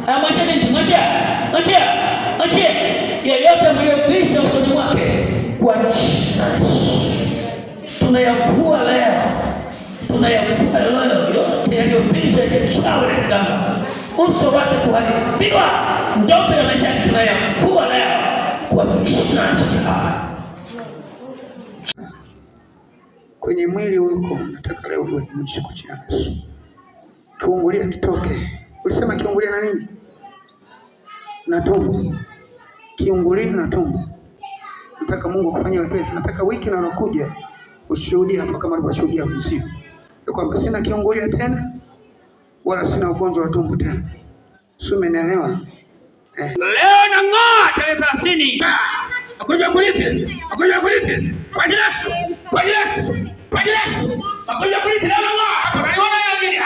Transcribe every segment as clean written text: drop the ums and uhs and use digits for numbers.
Mwachia. Yeyote mliopisha usoni mwake kwa tunayavua leo. Yote yaliyopisha chawi na mganga. Uso wake kuharibiwa. Ndoto ya maisha yake tunayavua leo kwa kwenye mwili wako. Nataka leo uwe mwisho kwa jina la Yesu. Kiungulia kitoke. Ulisema kiungulia na nini? Na tumbo. Kiungulia na tumbo. Nataka Mungu akufanyie wepesi. Nataka wiki na unakuja ushuhudie hapa kama alivyoshuhudia mzee. Ya kwamba sina kiungulia tena wala sina ugonjwa wa tumbo tena. Sio, umeelewa? Leo nang'oa tarehe 30. Magonjwa kurithi. Kwa jina magonjwa kurithi leo nang'oa. Unaliona nini?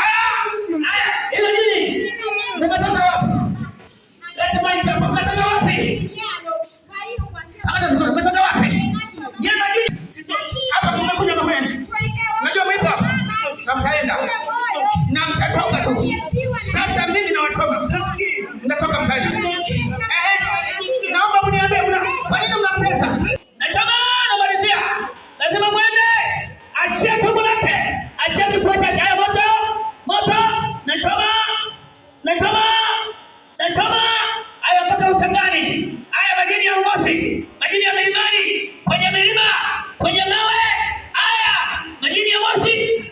Hilo nini? Umetoka wapi? Leta maji hapa. Umetoka wapi? Umetoka wapi? Nyema jini. Hapa kumekuja mafanya. Unajua mwipo hapa? Na mtaenda. Na mtatoka tu. Sasa mimi na watoka. Mnatoka mkaji. Naomba mniambie kwa nini mna pesa? Natamani malizia. Lazima mwende. Achia tumbo lake. Achia kifua chake. Haya moto. Nachoma. Haya mpaka utangani. Haya majini ya umosi. Majini ya milimani. Kwenye milima. Kwenye mawe. Haya majini ya mosi.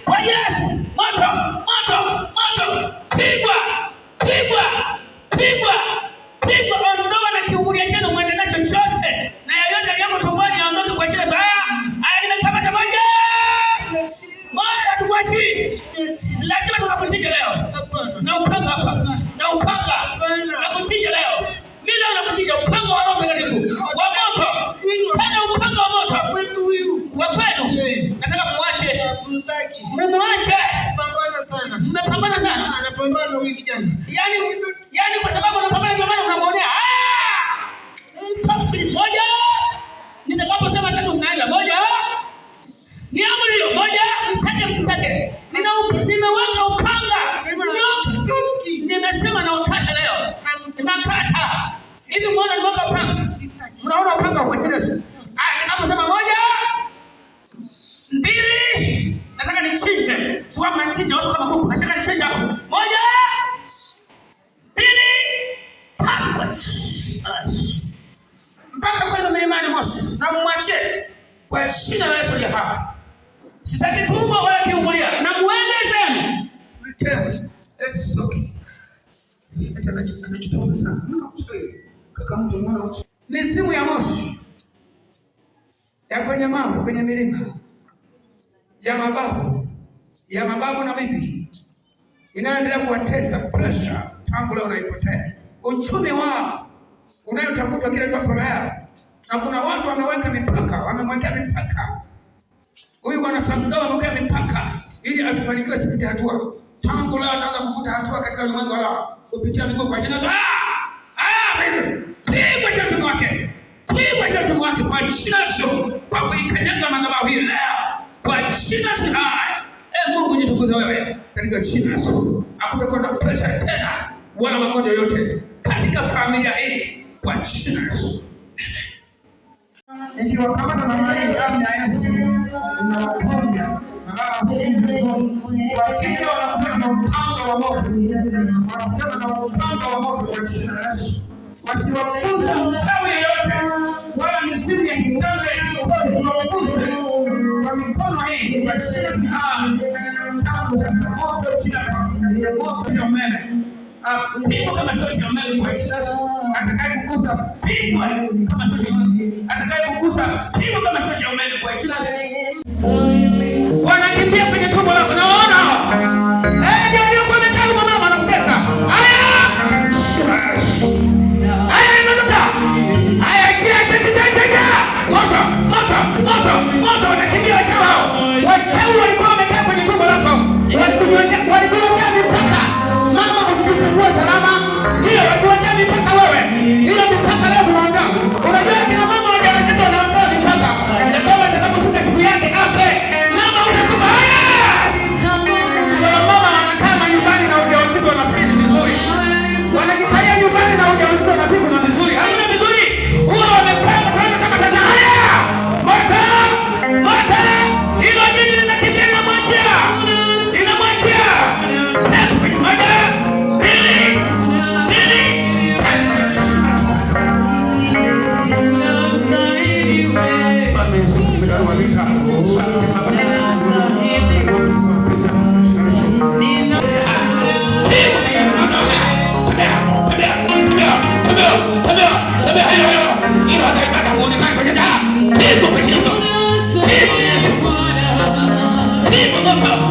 Kwenye moto. Pigwa. Ondoa na kiungulia chenu mwende nacho chote. Na yoyote aliyemo tumboni aondoke kwa jina la haya nimekamata moja. Moja tuwachi. Lazima tunakuchinja leo. Na upanga hapa. Na kuchinja leo. Mimi leo nakuchinja upanga wa Roho Mtakatifu. Wa moto. Upanga wa moto. Kwetu huyu. Wa kwenu. Nataka muache. Mmuache. Mmepambana sana. Anapambana huyu kijana. Yaani kwa sababu unapambana ndio maana unamwonea. Moja. Nitakaposema tatu mnaenda. Moja. Ni amri hiyo. Moja. Msitake. Nimeweka upanga. Nimesema na ukata leo. Nakata. Hivi muone nimeweka upanga. Mnaona upanga kwa chini. Ninaposema moja. 2. Nataka nichinje. Sio kama nichinje watu kama huko. Nataka nichinje hapo. Moja. 2. 3. Mpaka kwenda milimani Moshi. Na mwachie kwa jina la Yesu hapa. Sitaki tumbo wala kiungulia. Na muende tena. Mtewe. Okay. Anajitoa sana. Kaka mtu mwana. Mizimu ya Moshi. Ya kwenye mawe, kwenye milima. Ya mababu na bibi. Inaendelea kuwatesa pressure tangu leo unaipotea. Uchumi wao unayotafuta kile cha kulea. Na kuna watu wameweka mipaka, wamemwekea mipaka. Huyu bwana Samgawa ameweka mipaka ili asifanikiwe asifike hatua. Tangu leo ataanza kufuta hatua katika ulimwengu wa kupitia miguu kwa jina la Pigwa shashu wake kwa jina kwa kuikanyaga madhabahu hii leo kwa jina la Mungu nitukuze wewe katika jina la hakutakuwa na pressure tena wala magonjwa yote katika familia hii kwa jina la Ikiwa kama na mali damu ya Yesu unaponya wakija wanakwenda upanga wa moto kwa jina la Yesu. Wasiwakuze mchawi yeyote wala mizimu ya kiganga iliyokuza kwa mikono hii kwa jina la moto chini ya umeme. Pigwa kama chozi ya umeme kwa jina la Yesu. Atakayekugusa pigwa kama chozi ya umeme. Atakayekugusa pigwa kama chozi ya umeme kwa jina la Yesu. Wanakimbia kwenye tumbo lako naona. Ndio alikuwa ametaka mama anakutesa. Haya moto wanakimbia wachao. Wachao walikuwa wamekaa kwenye tumbo lako. Walikuwekea mipaka. Mama usijifungua salama. Hiyo walikuwekea mipaka wewe. Hiyo mipaka leo tunaondoa. Unajua kina mama wajawazito wanaondoa mipaka. Ndio kama atakapofika siku Ondoka.